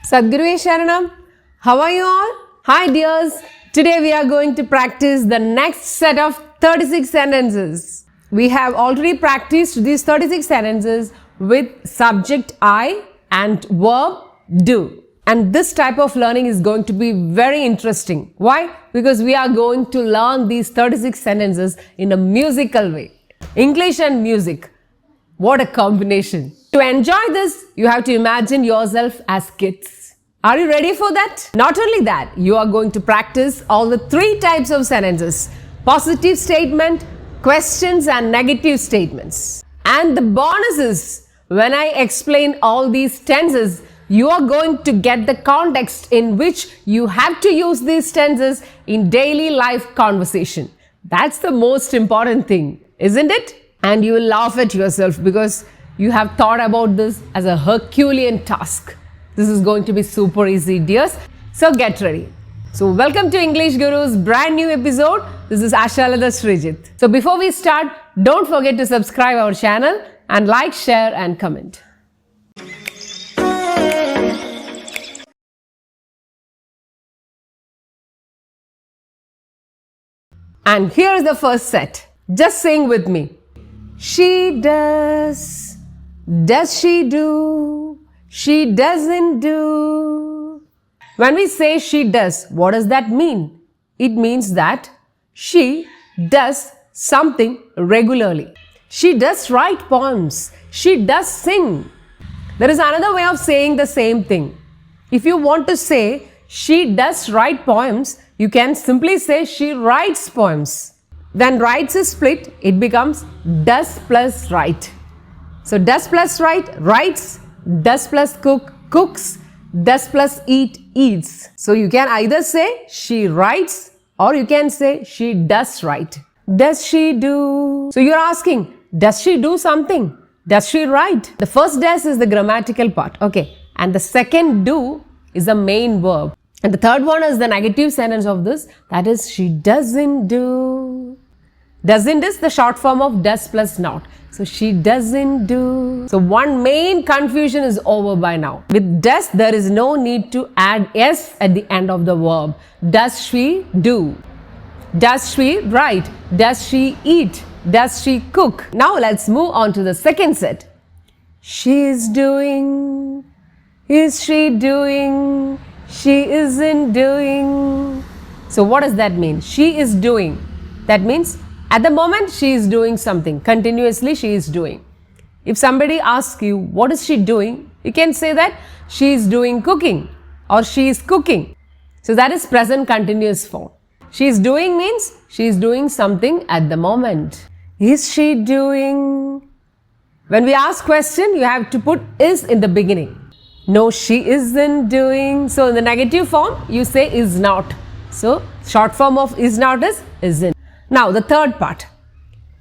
Sadhguru Sharanam. How are you all? Hi dears. Today we are going to practice the next set of 36 sentences. We have already practiced these 36 sentences with subject I and verb do. And this type of learning is going to be very interesting. Why? Because we are going to learn these 36 sentences in a musical way. English and music. What a combination. To enjoy this, you have to imagine yourself as kids. Are you ready for that? Not only that, you are going to practice all the three types of sentences. Positive statement, questions and negative statements. And the bonus is, when I explain all these tenses, you are going to get the context in which you have to use these tenses in daily life conversation. That's the most important thing, isn't it? And you will laugh at yourself because you have thought about this as a Herculean task. This is going to be super easy, dears. So get ready. So welcome to English Guru's brand new episode. This is Ashalada Srijit. So before we start, don't forget to subscribe our channel and like, share and comment. And here is the first set. Just sing with me. She does. Does she do? She doesn't do. When we say she does, what does that mean? It means that she does something regularly. She does write poems. She does sing. There is another way of saying the same thing. If you want to say she does write poems, you can simply say she writes poems. Then writes is split, it becomes does plus write. So does plus write, writes, does plus cook, cooks, does plus eat, eats. So you can either say she writes or you can say she does write. Does she do? So you're asking, does she do something? Does she write? The first does is the grammatical part, okay. And the second do is the main verb. And the third one is the negative sentence of this, that is she doesn't do. Doesn't is the short form of does plus not. So she doesn't do. So one main confusion is over by now. With does, there is no need to add s at the end of the verb. Does she do? Does she write? Does she eat? Does she cook? Now let's move on to the second set. She is doing. Is she doing? She isn't doing. So what does that mean? She is doing. That means at the moment she is doing something. Continuously she is doing. If somebody asks you what is she doing, you can say that she is doing cooking or she is cooking. So that is present continuous form. She is doing means she is doing something at the moment. Is she doing? When we ask question, you have to put is in the beginning. No, she isn't doing. So in the negative form, you say is not. So short form of is not is isn't. Now the third part.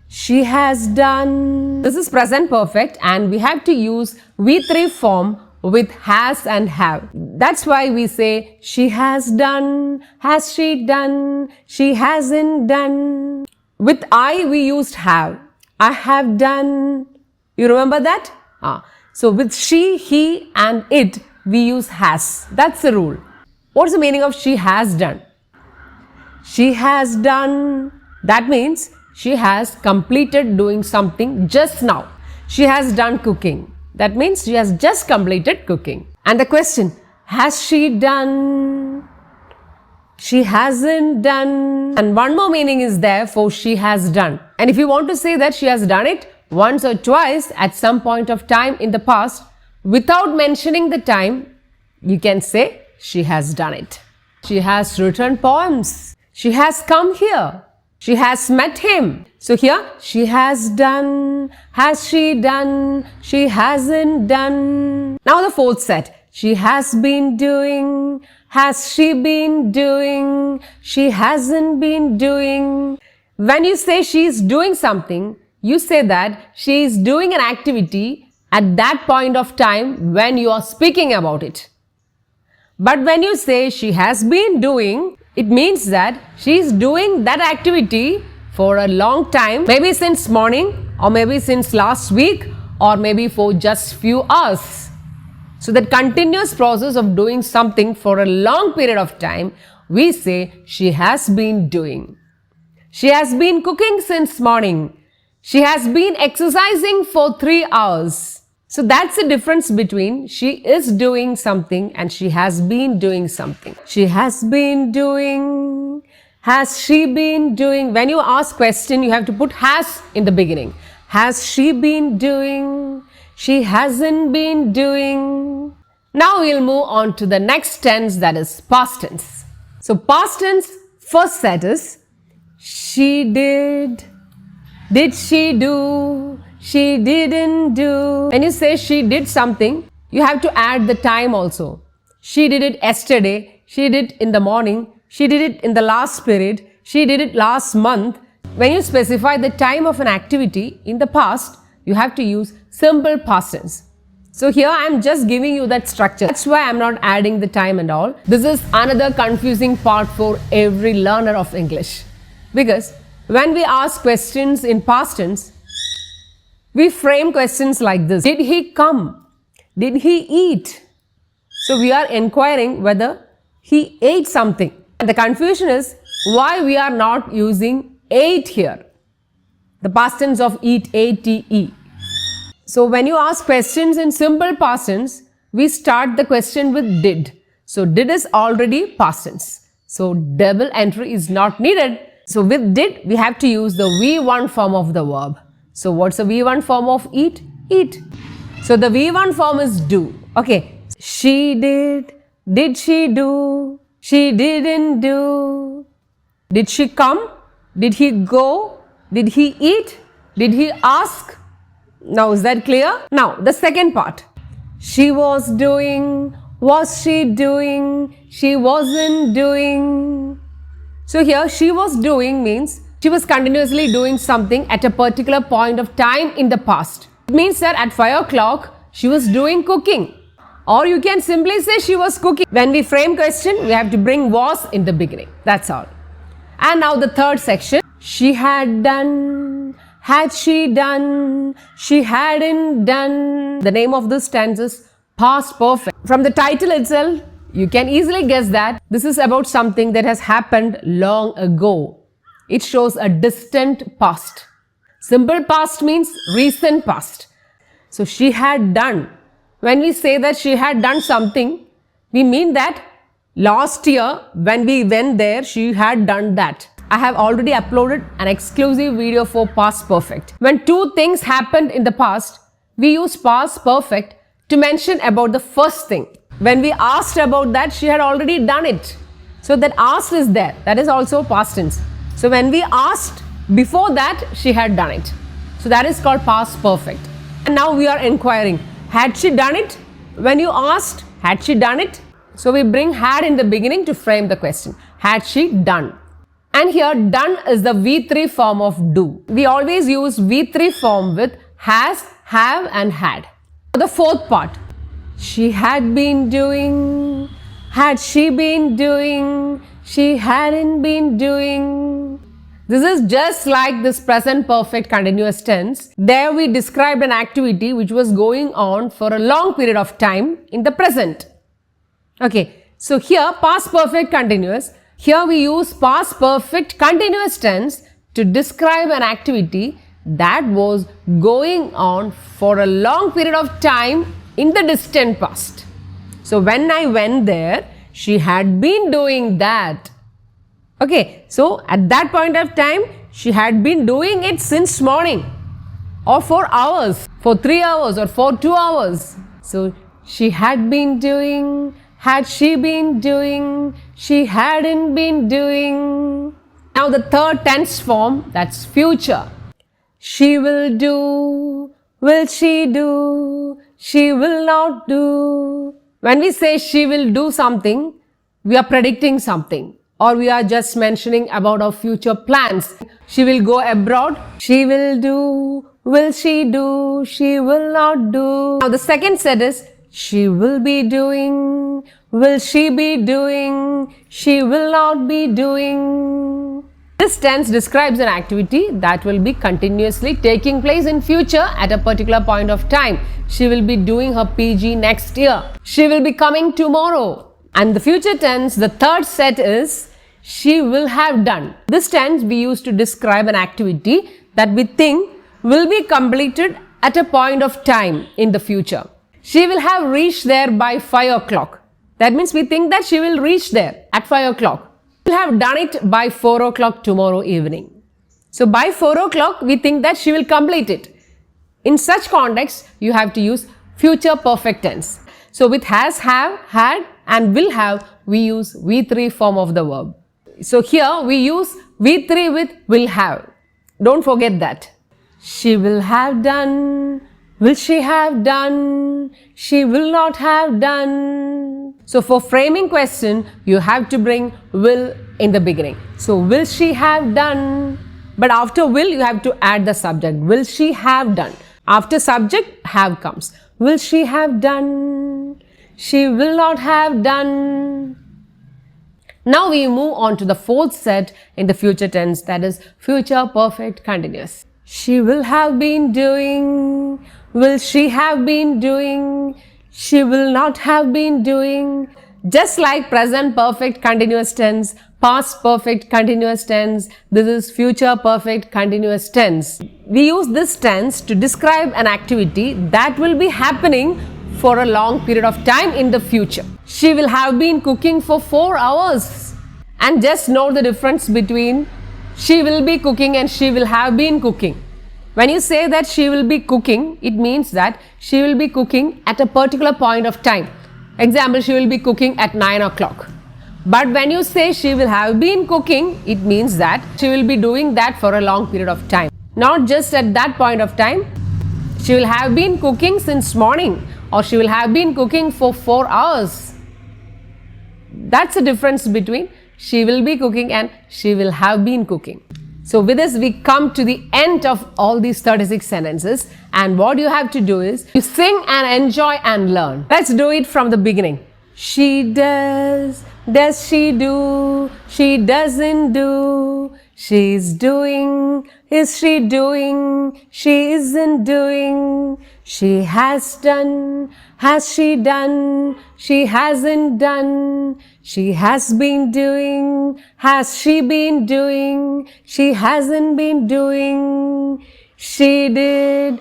She has done. This is present perfect and we have to use V3 form with has and have. That's why we say she has done. Has she done? She hasn't done. With I we used have. I have done. You remember that? So with she, he and it, we use has. That's the rule. What's the meaning of she has done? She has done. That means she has completed doing something just now. She has done cooking. That means she has just completed cooking. And the question, has she done? She hasn't done. And one more meaning is there for she has done. And if you want to say that she has done it once or twice at some point of time in the past, without mentioning the time, you can say she has done it. She has written poems. She has come here. She has met him. So here, she has done. Has she done? She hasn't done. Now the fourth set. She has been doing. Has she been doing? She hasn't been doing. When you say she is doing something, you say that she is doing an activity at that point of time when you are speaking about it. But when you say she has been doing, it means that she is doing that activity for a long time, maybe since morning or maybe since last week or maybe for just few hours. So that continuous process of doing something for a long period of time, we say she has been doing. She has been cooking since morning. She has been exercising for 3 hours. So that's the difference between she is doing something and she has been doing something. She has been doing. Has she been doing? When you ask question, you have to put has in the beginning. Has she been doing? She hasn't been doing. Now we'll move on to the next tense, that is past tense. So past tense, first set is she did she do, she didn't do. When you say she did something, you have to add the time also. She did it yesterday, she did it in the morning, she did it in the last period, she did it last month. When you specify the time of an activity in the past, you have to use simple past tense. So here I am just giving you that structure. That's why I am not adding the time and all. This is another confusing part for every learner of English. Because when we ask questions in past tense, we frame questions like this. Did he come? Did he eat? So we are inquiring whether he ate something. And the confusion is why we are not using ate here. The past tense of eat, A-T-E. So when you ask questions in simple past tense, we start the question with did. So did is already past tense. So double entry is not needed. So with did, we have to use the V1 form of the verb. So what's the V1 form of eat? Eat. So the V1 form is do. Okay. She did she do, she didn't do. Did she come? Did he go? Did he eat? Did he ask? Now is that clear? Now the second part. She was doing, was she doing, she wasn't doing. So here she was doing means she was continuously doing something at a particular point of time in the past. It means that at 5 o'clock she was doing cooking. Or you can simply say she was cooking. When we frame question, we have to bring was in the beginning. That's all. And now the third section. She had done, had she done, she hadn't done. The name of this tense is past perfect. From the title itself, you can easily guess that this is about something that has happened long ago. It shows a distant past. Simple past means recent past. So she had done. When we say that she had done something, we mean that last year when we went there, she had done that. I have already uploaded an exclusive video for past perfect. When two things happened in the past, we use past perfect to mention about the first thing. When we asked about that, she had already done it. So that asked is there. That is also past tense. So when we asked, before that, she had done it. So that is called past perfect. And now we are inquiring, had she done it? When you asked, had she done it? So we bring had in the beginning to frame the question. Had she done? And here done is the V3 form of do. We always use V3 form with has, have and had. The fourth part. She had been doing, had she been doing, she hadn't been doing. This is just like this present perfect continuous tense. There we described an activity which was going on for a long period of time in the present. Okay, so here past perfect continuous. Here we use past perfect continuous tense to describe an activity that was going on for a long period of time in the distant past. So when I went there, she had been doing that. Okay, so at that point of time, she had been doing it since morning or for hours, for 3 hours or for 2 hours. So she had been doing, had she been doing, she hadn't been doing. Now the third tense form, that's future. She will do, will she do, she will not do. When we say she will do something, we are predicting something or we are just mentioning about our future plans. She will go abroad, she will do, will she do, she will not do. Now the second set is she will be doing, will she be doing, she will not be doing. This tense describes an activity that will be continuously taking place in future at a particular point of time. She will be doing her PG next year. She will be coming tomorrow. And the future tense, the third set is she will have done. This tense we use to describe an activity that we think will be completed at a point of time in the future. She will have reached there by 5 o'clock. That means we think that she will reach there at 5 o'clock. She will have done it by 4 o'clock tomorrow evening. So by 4 o'clock, we think that she will complete it. In such context, you have to use future perfect tense. So with has, have, had and will have, we use V3 form of the verb. So here we use V3 with will have. Don't forget that. She will have done. Will she have done? She will not have done. So for framing question, you have to bring will in the beginning. So will she have done? But after will, you have to add the subject. Will she have done? After subject, have comes. Will she have done? She will not have done. Now we move on to the fourth set in the future tense, that is future perfect continuous. She will have been doing. Will she have been doing? She will not have been doing. Just like present perfect continuous tense, past perfect continuous tense, this is future perfect continuous tense. We use this tense to describe an activity that will be happening for a long period of time in the future. She will have been cooking for 4 hours. And just note the difference between she will be cooking and she will have been cooking. When you say that she will be cooking, it means that she will be cooking at a particular point of time. Example, she will be cooking at 9 o'clock. But when you say she will have been cooking, it means that she will be doing that for a long period of time. Not just at that point of time. She will have been cooking since morning, or she will have been cooking for 4 hours. That's the difference between she will be cooking and she will have been cooking. So with this, we come to the end of all these 36 sentences, and what you have to do is you sing and enjoy and learn. Let's do it from the beginning. She does she do, she doesn't do, she's doing, is she doing, she isn't doing, she has done, has she done, she hasn't done, she has been doing, has she been doing, she hasn't been doing, she did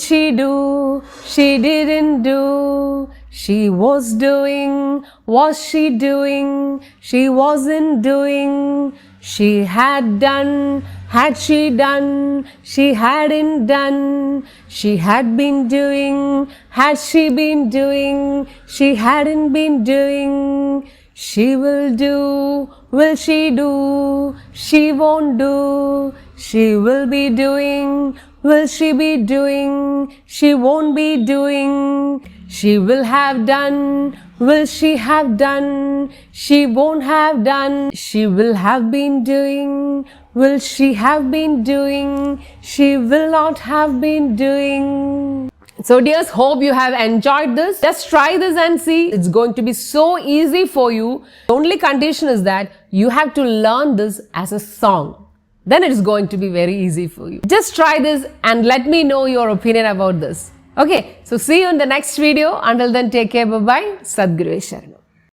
she do, she didn't do, she was doing, was she doing, she wasn't doing, she had done, had she done, she hadn't done, she had been doing, had she been doing, she hadn't been doing, she will do, will she do, she won't do, she will be doing, will she be doing, she won't be doing, she will have done, will she have done, she won't have done, she will have been doing, will she have been doing, she will not have been doing. So dears, hope you have enjoyed this. Just try this and see. It's going to be so easy for you. The only condition is that you have to learn this as a song. Then it is going to be very easy for you. Just try this and let me know your opinion about this. Okay, so see you in the next video. Until then, take care. Bye-bye. Sadguru Sharanam.